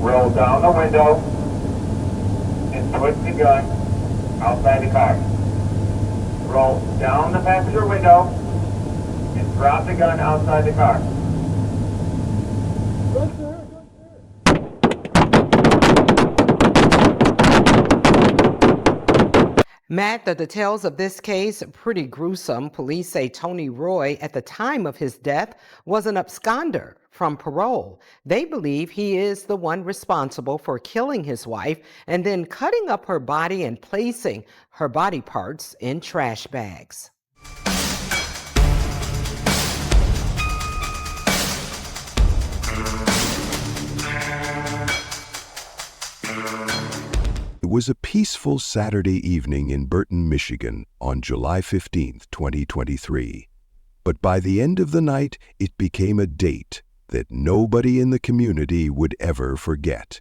Roll down the window and put the gun outside the car. Roll down the passenger window and drop the gun outside the car. Matt, the details of this case are pretty gruesome. Police say Tony Roy, at the time of his death, was an absconder from parole. They believe he is the one responsible for killing his wife and then cutting up her body and placing her body parts in trash bags. It was a peaceful Saturday evening in Burton, Michigan on July 15, 2023. But by the end of the night, it became a date that nobody in the community would ever forget.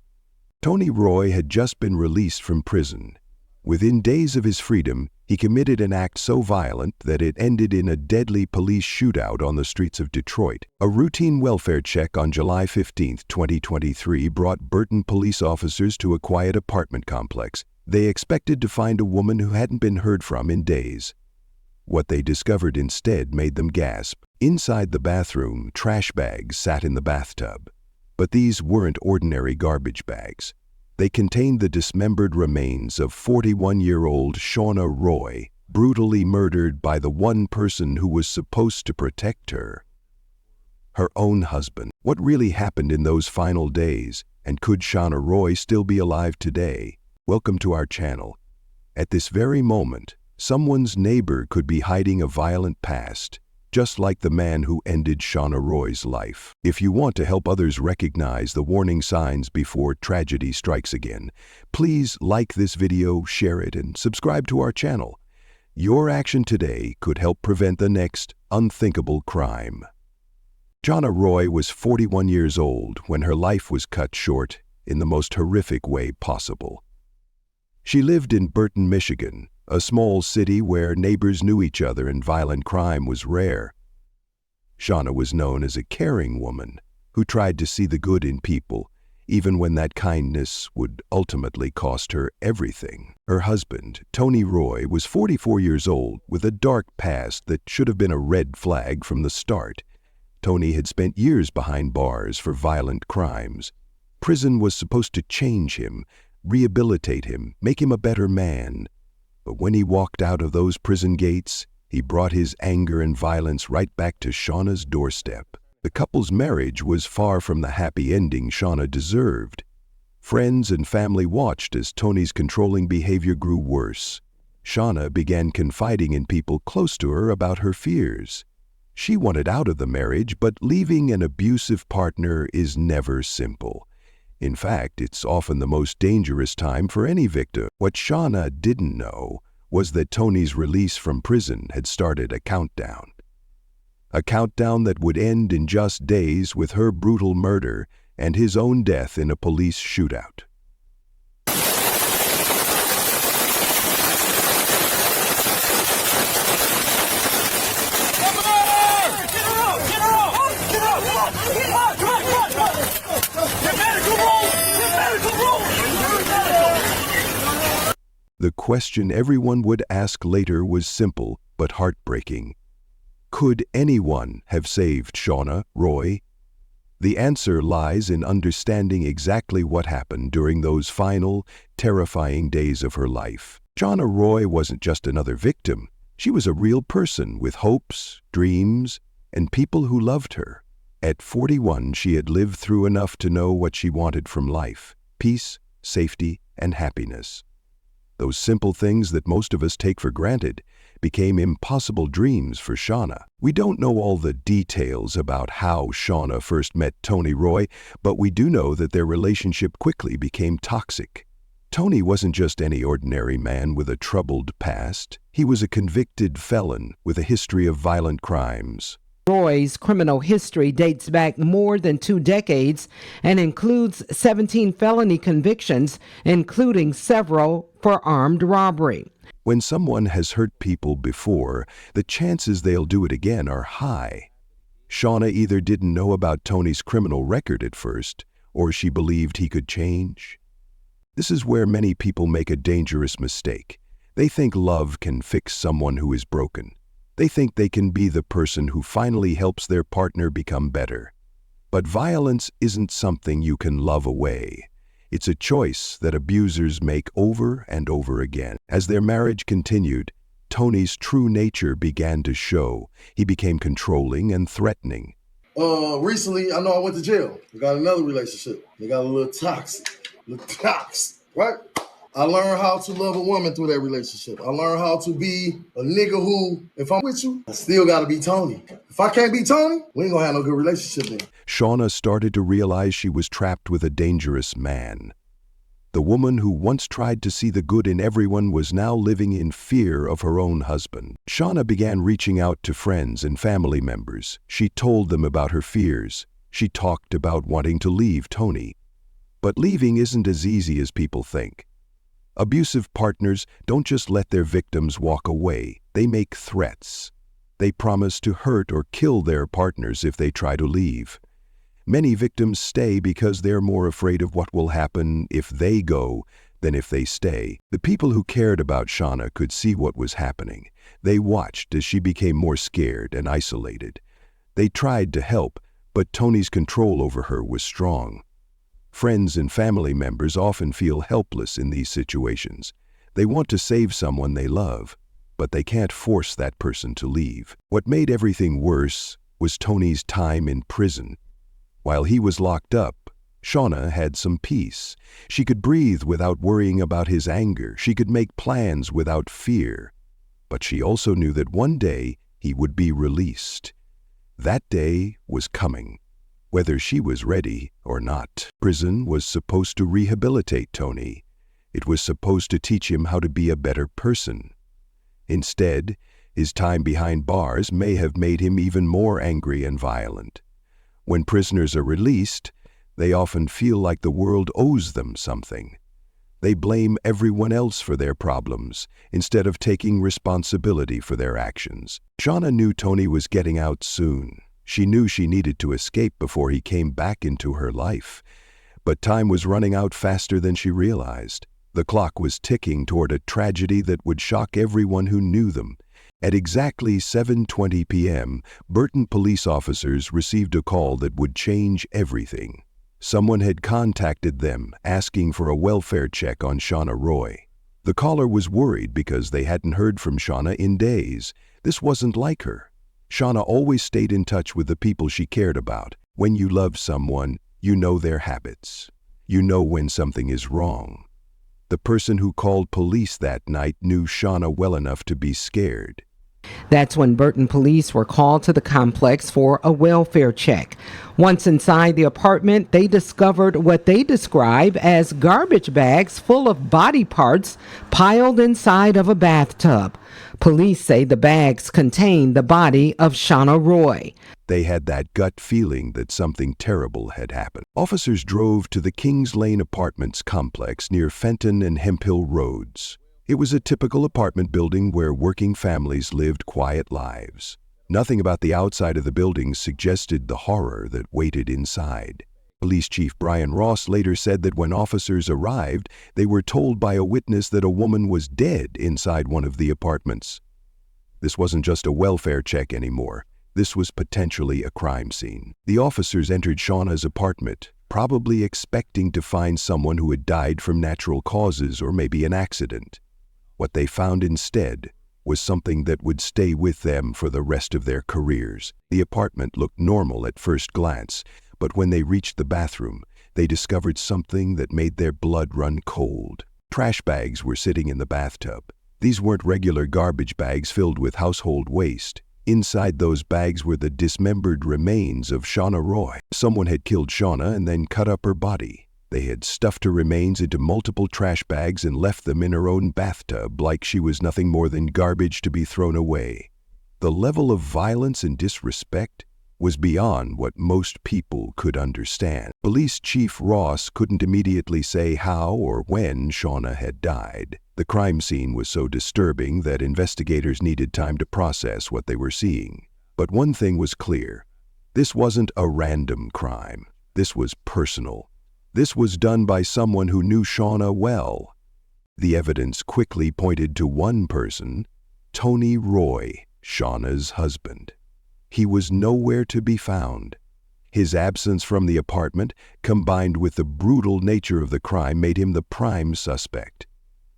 Tony Roy had just been released from prison. Within days of his freedom, he committed an act so violent that it ended in a deadly police shootout on the streets of Detroit. A routine welfare check on July 15, 2023 brought Burton police officers to a quiet apartment complex. They expected to find a woman who hadn't been heard from in days. What they discovered instead made them gasp. Inside the bathroom, trash bags sat in the bathtub. But these weren't ordinary garbage bags. They contained the dismembered remains of 41-year-old Shauna Roy, brutally murdered by the one person who was supposed to protect her, her own husband. What really happened in those final days, and could Shauna Roy still be alive today? Welcome to our channel. At this very moment, someone's neighbor could be hiding a violent past, just like the man who ended Shauna Roy's life. If you want to help others recognize the warning signs before tragedy strikes again, please like this video, share it, and subscribe to our channel. Your action today could help prevent the next unthinkable crime. Shauna Roy was 41 years old when her life was cut short in the most horrific way possible. She lived in Burton, Michigan, a small city where neighbors knew each other and violent crime was rare. Shauna was known as a caring woman who tried to see the good in people, even when that kindness would ultimately cost her everything. Her husband, Tony Roy, was 44 years old with a dark past that should have been a red flag from the start. Tony had spent years behind bars for violent crimes. Prison was supposed to change him, rehabilitate him, make him a better man. But when he walked out of those prison gates, he brought his anger and violence right back to Shauna's doorstep. The couple's marriage was far from the happy ending Shauna deserved. Friends and family watched as Tony's controlling behavior grew worse. Shauna began confiding in people close to her about her fears. She wanted out of the marriage, but leaving an abusive partner is never simple. In fact, it's often the most dangerous time for any victim. What Shauna didn't know was that Tony's release from prison had started a countdown. A countdown that would end in just days with her brutal murder and his own death in a police shootout. The question everyone would ask later was simple but heartbreaking. Could anyone have saved Shauna Roy? The answer lies in understanding exactly what happened during those final, terrifying days of her life. Shauna Roy wasn't just another victim. She was a real person with hopes, dreams, and people who loved her. At 41, she had lived through enough to know what she wanted from life: peace, safety, and happiness. Those simple things that most of us take for granted became impossible dreams for Shauna. We don't know all the details about how Shauna first met Tony Roy, but we do know that their relationship quickly became toxic. Tony wasn't just any ordinary man with a troubled past. He was a convicted felon with a history of violent crimes. Roy's criminal history dates back more than 2 decades and includes 17 felony convictions, including several for armed robbery. When someone has hurt people before, the chances they'll do it again are high. Shauna either didn't know about Tony's criminal record at first, or she believed he could change. This is where many people make a dangerous mistake. They think love can fix someone who is broken. They think they can be the person who finally helps their partner become better. But violence isn't something you can love away. It's a choice that abusers make over and over again. As their marriage continued, Tony's true nature began to show. He became controlling and threatening. Recently, I know I went to jail. I got another relationship. They got a little toxic, right? I learned how to love a woman through that relationship. I learned how to be a nigga who, if I'm with you, I still gotta be Tony. If I can't be Tony, we ain't gonna have no good relationship then. Shauna started to realize she was trapped with a dangerous man. The woman who once tried to see the good in everyone was now living in fear of her own husband. Shauna began reaching out to friends and family members. She told them about her fears. She talked about wanting to leave Tony. But leaving isn't as easy as people think. Abusive partners don't just let their victims walk away. They make threats. They promise to hurt or kill their partners if they try to leave. Many victims stay because they're more afraid of what will happen if they go than if they stay. The people who cared about Shauna could see what was happening. They watched as she became more scared and isolated. They tried to help, but Tony's control over her was strong. Friends and family members often feel helpless in these situations. They want to save someone they love, but they can't force that person to leave. What made everything worse was Tony's time in prison. While he was locked up, Shauna had some peace. She could breathe without worrying about his anger. She could make plans without fear. But she also knew that one day he would be released. That day was coming, whether she was ready or not. Prison was supposed to rehabilitate Tony. It was supposed to teach him how to be a better person. Instead, his time behind bars may have made him even more angry and violent. When prisoners are released, they often feel like the world owes them something. They blame everyone else for their problems instead of taking responsibility for their actions. Shauna knew Tony was getting out soon. She knew she needed to escape before he came back into her life. But time was running out faster than she realized. The clock was ticking toward a tragedy that would shock everyone who knew them. At exactly 7:20 p.m., Burton police officers received a call that would change everything. Someone had contacted them asking for a welfare check on Shauna Roy. The caller was worried because they hadn't heard from Shauna in days. This wasn't like her. Shauna always stayed in touch with the people she cared about. When you love someone, you know their habits. You know when something is wrong. The person who called police that night knew Shauna well enough to be scared. That's when Burton police were called to the complex for a welfare check. Once inside the apartment, they discovered what they describe as garbage bags full of body parts piled inside of a bathtub. Police say the bags contained the body of Shauna Roy. They had that gut feeling that something terrible had happened. Officers drove to the Kings Lane Apartments complex near Fenton and Hemphill Roads. It was a typical apartment building where working families lived quiet lives. Nothing about the outside of the building suggested the horror that waited inside. Police Chief Brian Ross later said that when officers arrived, they were told by a witness that a woman was dead inside one of the apartments. This wasn't just a welfare check anymore. This was potentially a crime scene. The officers entered Shauna's apartment, probably expecting to find someone who had died from natural causes or maybe an accident. What they found instead was something that would stay with them for the rest of their careers. The apartment looked normal at first glance, but when they reached the bathroom, they discovered something that made their blood run cold. Trash bags were sitting in the bathtub. These weren't regular garbage bags filled with household waste. Inside those bags were the dismembered remains of Shauna Roy. Someone had killed Shauna and then cut up her body. They had stuffed her remains into multiple trash bags and left them in her own bathtub like she was nothing more than garbage to be thrown away. The level of violence and disrespect was beyond what most people could understand. Police Chief Ross couldn't immediately say how or when Shauna had died. The crime scene was so disturbing that investigators needed time to process what they were seeing. But one thing was clear. This wasn't a random crime. This was personal. This was done by someone who knew Shauna well. The evidence quickly pointed to one person, Tony Roy, Shauna's husband. He was nowhere to be found. His absence from the apartment, combined with the brutal nature of the crime, made him the prime suspect.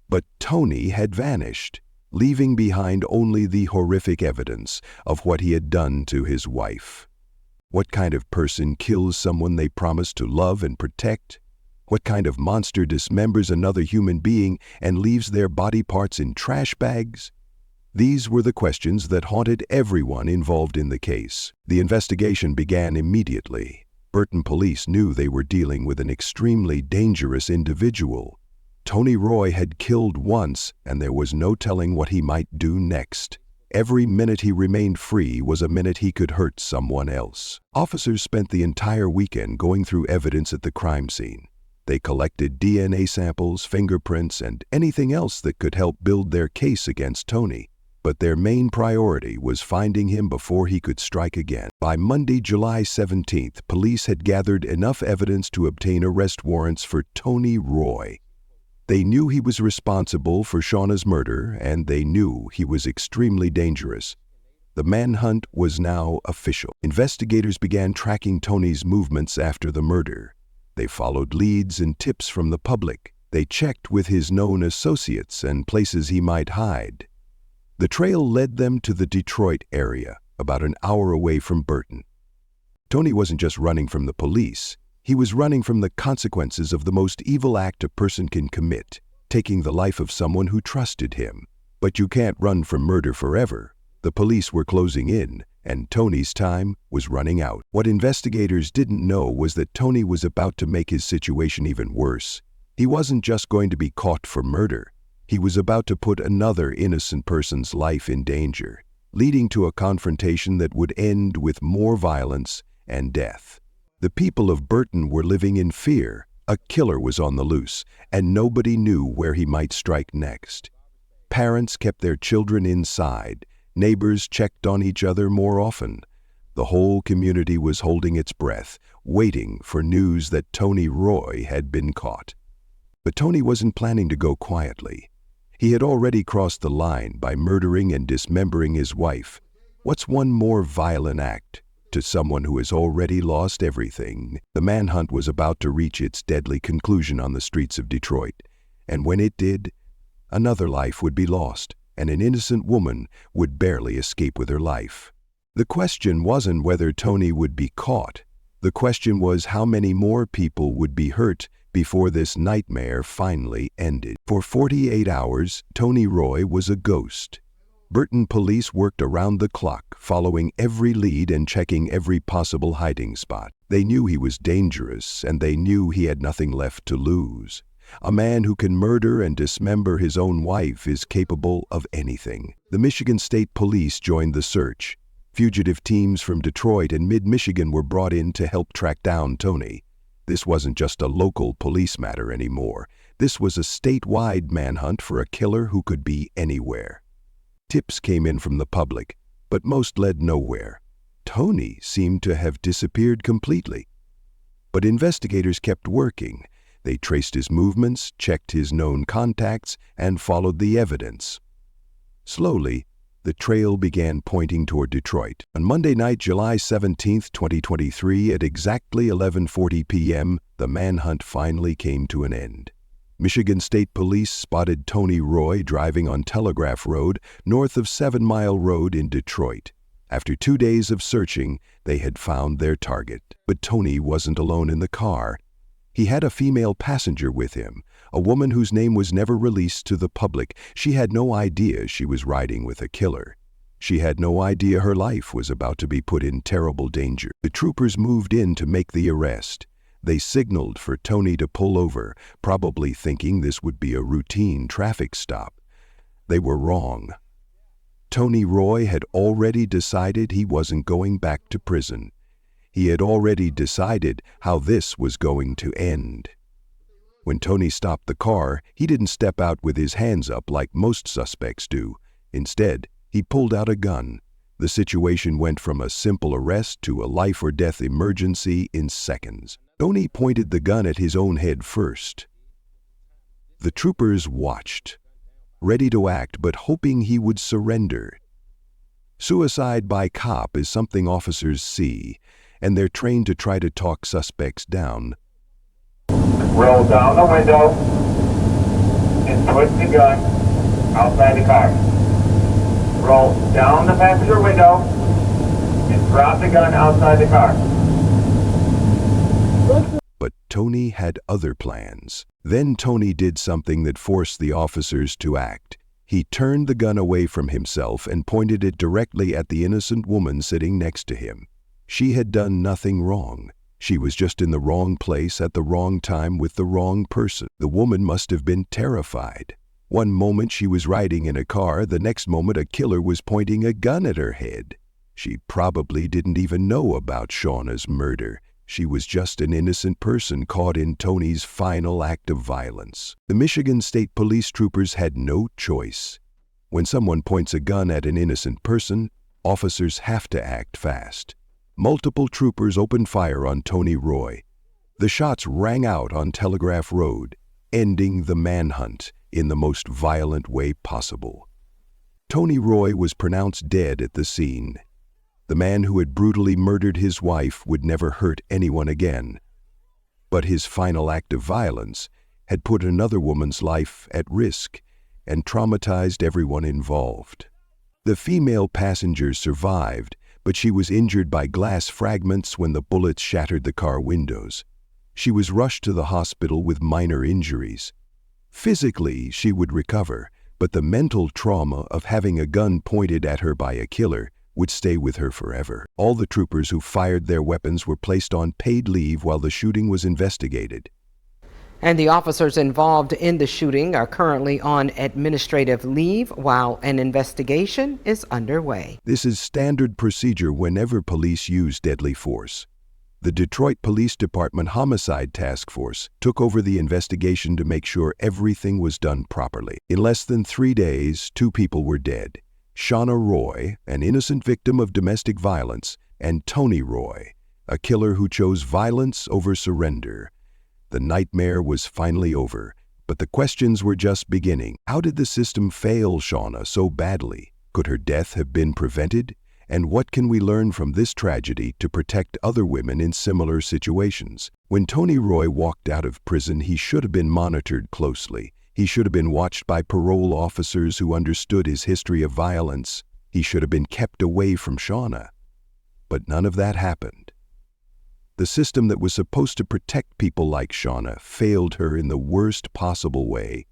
But Tony had vanished, leaving behind only the horrific evidence of what he had done to his wife. What kind of person kills someone they promised to love and protect? What kind of monster dismembers another human being and leaves their body parts in trash bags? These were the questions that haunted everyone involved in the case. The investigation began immediately. Burton police knew they were dealing with an extremely dangerous individual. Tony Roy had killed once, and there was no telling what he might do next. Every minute he remained free was a minute he could hurt someone else. Officers spent the entire weekend going through evidence at the crime scene. They collected DNA samples, fingerprints, and anything else that could help build their case against Tony. But their main priority was finding him before he could strike again. By Monday, July 17th, police had gathered enough evidence to obtain arrest warrants for Tony Roy. They knew he was responsible for Shauna's murder, and they knew he was extremely dangerous. The manhunt was now official. Investigators began tracking Tony's movements after the murder. They followed leads and tips from the public. They checked with his known associates and places he might hide. The trail led them to the Detroit area, about an hour away from Burton. Tony wasn't just running from the police. He was running from the consequences of the most evil act a person can commit, taking the life of someone who trusted him. But you can't run from murder forever. The police were closing in, and Tony's time was running out. What investigators didn't know was that Tony was about to make his situation even worse. He wasn't just going to be caught for murder. He was about to put another innocent person's life in danger, leading to a confrontation that would end with more violence and death. The people of Burton were living in fear. A killer was on the loose, and nobody knew where he might strike next. Parents kept their children inside. Neighbors checked on each other more often. The whole community was holding its breath, waiting for news that Tony Roy had been caught. But Tony wasn't planning to go quietly. He had already crossed the line by murdering and dismembering his wife. What's one more violent act to someone who has already lost everything? The manhunt was about to reach its deadly conclusion on the streets of Detroit, and when it did, another life would be lost, and an innocent woman would barely escape with her life. The question wasn't whether Tony would be caught. The question was how many more people would be hurt before this nightmare finally ended. For 48 hours, Tony Roy was a ghost. Burton police worked around the clock, following every lead and checking every possible hiding spot. They knew he was dangerous, and they knew he had nothing left to lose. A man who can murder and dismember his own wife is capable of anything. The Michigan State Police joined the search. Fugitive teams from Detroit and mid-Michigan were brought in to help track down Tony. This wasn't just a local police matter anymore. This was a statewide manhunt for a killer who could be anywhere. Tips came in from the public, but most led nowhere. Tony seemed to have disappeared completely. But investigators kept working. They traced his movements, checked his known contacts, and followed the evidence. Slowly, the trail began pointing toward Detroit. On Monday night, July 17, 2023, at exactly 11:40 p.m., the manhunt finally came to an end. Michigan State Police spotted Tony Roy driving on Telegraph Road, north of 7 Mile Road in Detroit. After 2 days of searching, they had found their target. But Tony wasn't alone in the car. He had a female passenger with him, a woman whose name was never released to the public. She had no idea she was riding with a killer. She had no idea her life was about to be put in terrible danger. The troopers moved in to make the arrest. They signaled for Tony to pull over, probably thinking this would be a routine traffic stop. They were wrong. Tony Roy had already decided he wasn't going back to prison. He had already decided how this was going to end. When Tony stopped the car, he didn't step out with his hands up like most suspects do. Instead, he pulled out a gun. The situation went from a simple arrest to a life-or-death emergency in seconds. Tony pointed the gun at his own head first. The troopers watched, ready to act but hoping he would surrender. Suicide by cop is something officers see, and they're trained to try to talk suspects down. Roll down the window and put the gun outside the car. Roll down the passenger window and drop the gun outside the car. But Tony had other plans. Then Tony did something that forced the officers to act. He turned the gun away from himself and pointed it directly at the innocent woman sitting next to him. She had done nothing wrong. She was just in the wrong place at the wrong time with the wrong person. The woman must have been terrified. One moment she was riding in a car, the next moment a killer was pointing a gun at her head. She probably didn't even know about Shauna's murder. She was just an innocent person caught in Tony's final act of violence. The Michigan State Police troopers had no choice. When someone points a gun at an innocent person, officers have to act fast. Multiple troopers opened fire on Tony Roy. The shots rang out on Telegraph Road, ending the manhunt in the most violent way possible. Tony Roy was pronounced dead at the scene. The man who had brutally murdered his wife would never hurt anyone again. But his final act of violence had put another woman's life at risk and traumatized everyone involved. The female passenger survived, but she was injured by glass fragments when the bullets shattered the car windows. She was rushed to the hospital with minor injuries. Physically, she would recover, but the mental trauma of having a gun pointed at her by a killer would stay with her forever. All the troopers who fired their weapons were placed on paid leave while the shooting was investigated. And the officers involved in the shooting are currently on administrative leave while an investigation is underway. This is standard procedure whenever police use deadly force. The Detroit Police Department Homicide Task Force took over the investigation to make sure everything was done properly. In less than 3 days, 2 people were dead. Shauna Roy, an innocent victim of domestic violence, and Tony Roy, a killer who chose violence over surrender. The nightmare was finally over, but the questions were just beginning. How did the system fail Shauna so badly? Could her death have been prevented? And what can we learn from this tragedy to protect other women in similar situations? When Tony Roy walked out of prison, he should have been monitored closely. He should have been watched by parole officers who understood his history of violence. He should have been kept away from Shauna. But none of that happened. The system that was supposed to protect people like Shauna failed her in the worst possible way.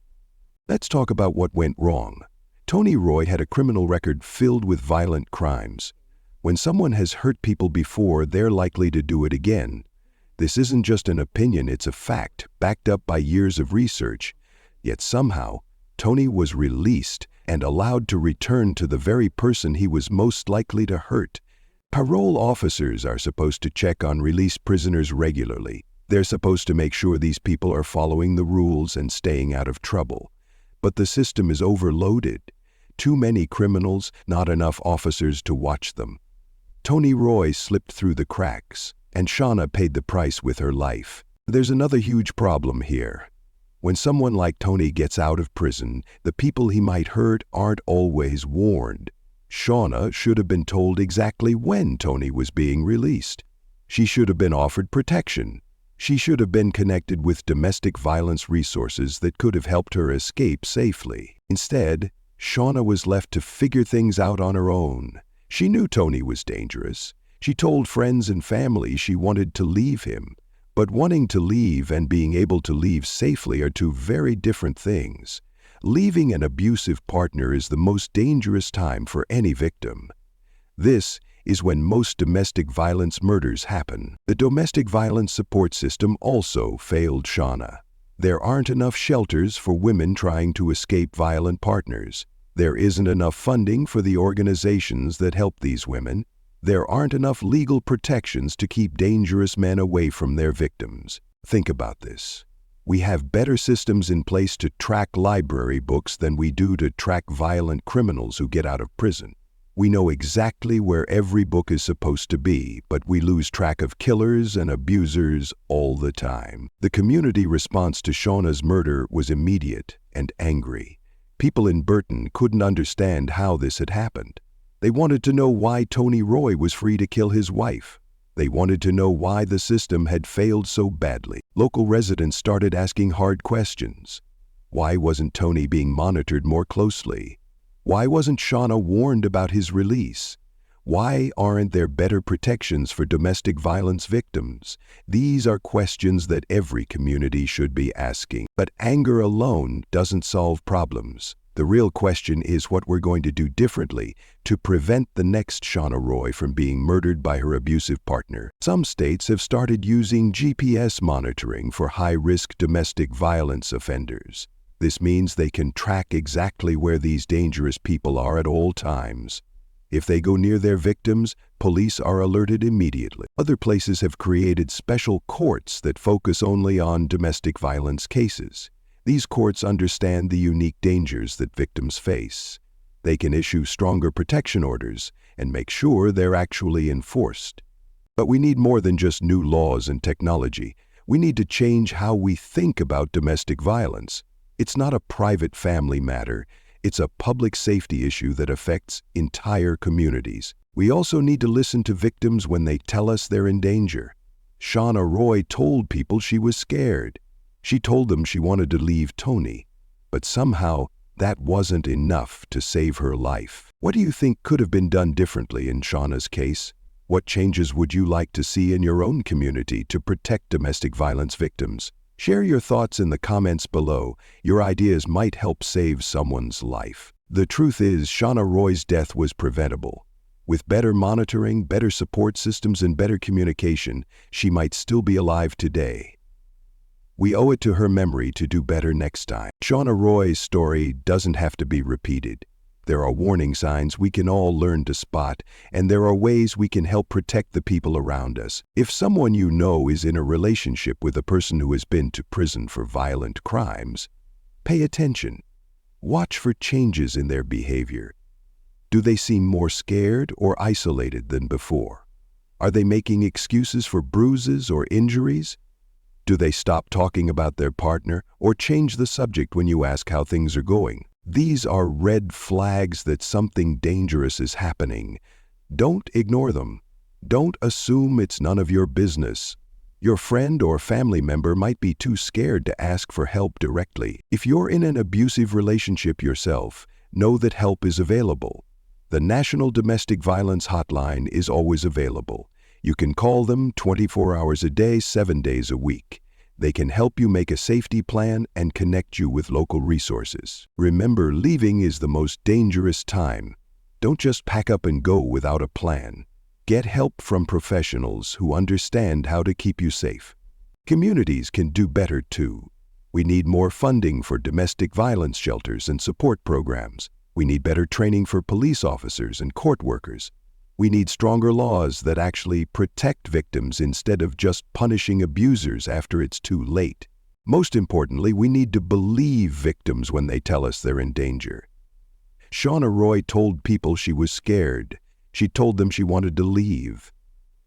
Let's talk about what went wrong. Tony Roy had a criminal record filled with violent crimes. When someone has hurt people before, they're likely to do it again. This isn't just an opinion, it's a fact, backed up by years of research. Yet somehow, Tony was released and allowed to return to the very person he was most likely to hurt. Parole officers are supposed to check on released prisoners regularly. They're supposed to make sure these people are following the rules and staying out of trouble. But the system is overloaded. Too many criminals, not enough officers to watch them. Tony Roy slipped through the cracks, and Shauna paid the price with her life. There's another huge problem here. When someone like Tony gets out of prison, the people he might hurt aren't always warned. Shauna should have been told exactly when Tony was being released. She should have been offered protection. She should have been connected with domestic violence resources that could have helped her escape safely. Instead, Shauna was left to figure things out on her own. She knew Tony was dangerous. She told friends and family she wanted to leave him. But wanting to leave and being able to leave safely are two very different things. Leaving an abusive partner is the most dangerous time for any victim. This is when most domestic violence murders happen. The domestic violence support system also failed Shauna. There aren't enough shelters for women trying to escape violent partners. There isn't enough funding for the organizations that help these women. There aren't enough legal protections to keep dangerous men away from their victims. Think about this. We have better systems in place to track library books than we do to track violent criminals who get out of prison. We know exactly where every book is supposed to be, but we lose track of killers and abusers all the time. The community response to Shauna's murder was immediate and angry. People in Burton couldn't understand how this had happened. They wanted to know why Tony Roy was free to kill his wife. They wanted to know why the system had failed so badly. Local residents started asking hard questions. Why wasn't Tony being monitored more closely? Why wasn't Shauna warned about his release? Why aren't there better protections for domestic violence victims? These are questions that every community should be asking. But anger alone doesn't solve problems. The real question is what we're going to do differently to prevent the next Shauna Roy from being murdered by her abusive partner. Some states have started using GPS monitoring for high-risk domestic violence offenders. This means they can track exactly where these dangerous people are at all times. If they go near their victims, police are alerted immediately. Other places have created special courts that focus only on domestic violence cases. These courts understand the unique dangers that victims face. They can issue stronger protection orders and make sure they're actually enforced. But we need more than just new laws and technology. We need to change how we think about domestic violence. It's not a private family matter. It's a public safety issue that affects entire communities. We also need to listen to victims when they tell us they're in danger. Shauna Roy told people she was scared. She told them she wanted to leave Tony, but somehow that wasn't enough to save her life. What do you think could have been done differently in Shauna's case? What changes would you like to see in your own community to protect domestic violence victims? Share your thoughts in the comments below. Your ideas might help save someone's life. The truth is, Shauna Roy's death was preventable. With better monitoring, better support systems, and better communication, she might still be alive today. We owe it to her memory to do better next time. Shauna Roy's story doesn't have to be repeated. There are warning signs we can all learn to spot, and there are ways we can help protect the people around us. If someone you know is in a relationship with a person who has been to prison for violent crimes, pay attention. Watch for changes in their behavior. Do they seem more scared or isolated than before? Are they making excuses for bruises or injuries? Do they stop talking about their partner or change the subject when you ask how things are going? These are red flags that something dangerous is happening. Don't ignore them. Don't assume it's none of your business. Your friend or family member might be too scared to ask for help directly. If you're in an abusive relationship yourself, know that help is available. The National Domestic Violence Hotline is always available. You can call them 24 hours a day, 7 days a week. They can help you make a safety plan and connect you with local resources. Remember, leaving is the most dangerous time. Don't just pack up and go without a plan. Get help from professionals who understand how to keep you safe. Communities can do better too. We need more funding for domestic violence shelters and support programs. We need better training for police officers and court workers. We need stronger laws that actually protect victims instead of just punishing abusers after it's too late. Most importantly, we need to believe victims when they tell us they're in danger. Shauna Roy told people she was scared. She told them she wanted to leave.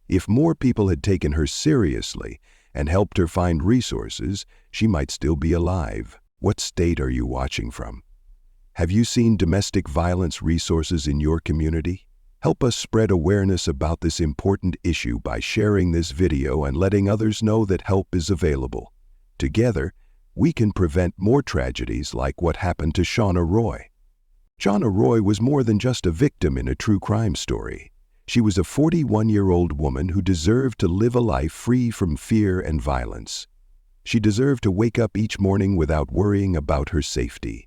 If more people had taken her seriously and helped her find resources, she might still be alive. What state are you watching from? Have you seen domestic violence resources in your community? Help us spread awareness about this important issue by sharing this video and letting others know that help is available. Together, we can prevent more tragedies like what happened to Shauna Roy. Shauna Roy was more than just a victim in a true crime story. She was a 41-year-old woman who deserved to live a life free from fear and violence. She deserved to wake up each morning without worrying about her safety.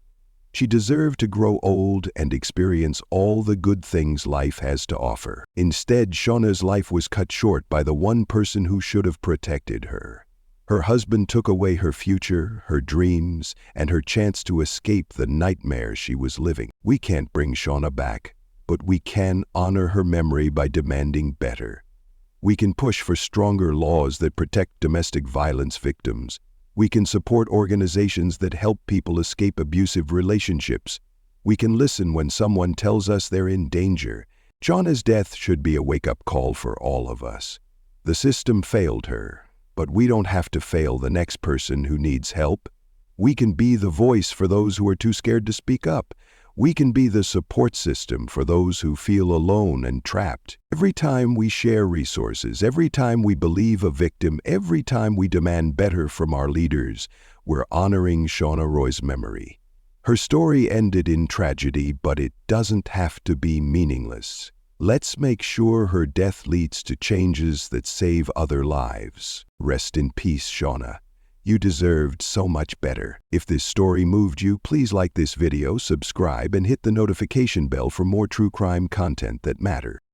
She deserved to grow old and experience all the good things life has to offer. Instead, Shauna's life was cut short by the one person who should have protected her. Her husband took away her future, her dreams, and her chance to escape the nightmare she was living. We can't bring Shauna back, but we can honor her memory by demanding better. We can push for stronger laws that protect domestic violence victims. We can support organizations that help people escape abusive relationships. We can listen when someone tells us they're in danger Shauna's death should be a wake-up call for all of us. The system failed her, but we don't have to fail the next person who needs help. We can be the voice for those who are too scared to speak up. We can be the support system for those who feel alone and trapped. Every time we share resources, every time we believe a victim, every time we demand better from our leaders, we're honoring Shauna Roy's memory. Her story ended in tragedy, but it doesn't have to be meaningless. Let's make sure her death leads to changes that save other lives. Rest in peace, Shauna. You deserved so much better. If this story moved you, please like this video, subscribe, and hit the notification bell for more true crime content that matters.